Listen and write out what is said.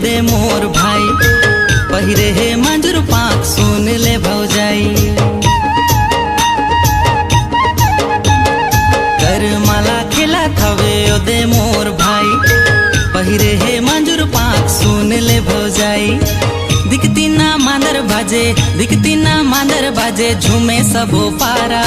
दे मोर भाई पहिरे हे मंजूर पाक सुन ले भौजाई कर माला खेला थवे ओ दे मोर भाई पहिरे हे मंजूर पाक सुन ले भौजाई दिखती ना मांदर बाजे झूमे सबो पारा।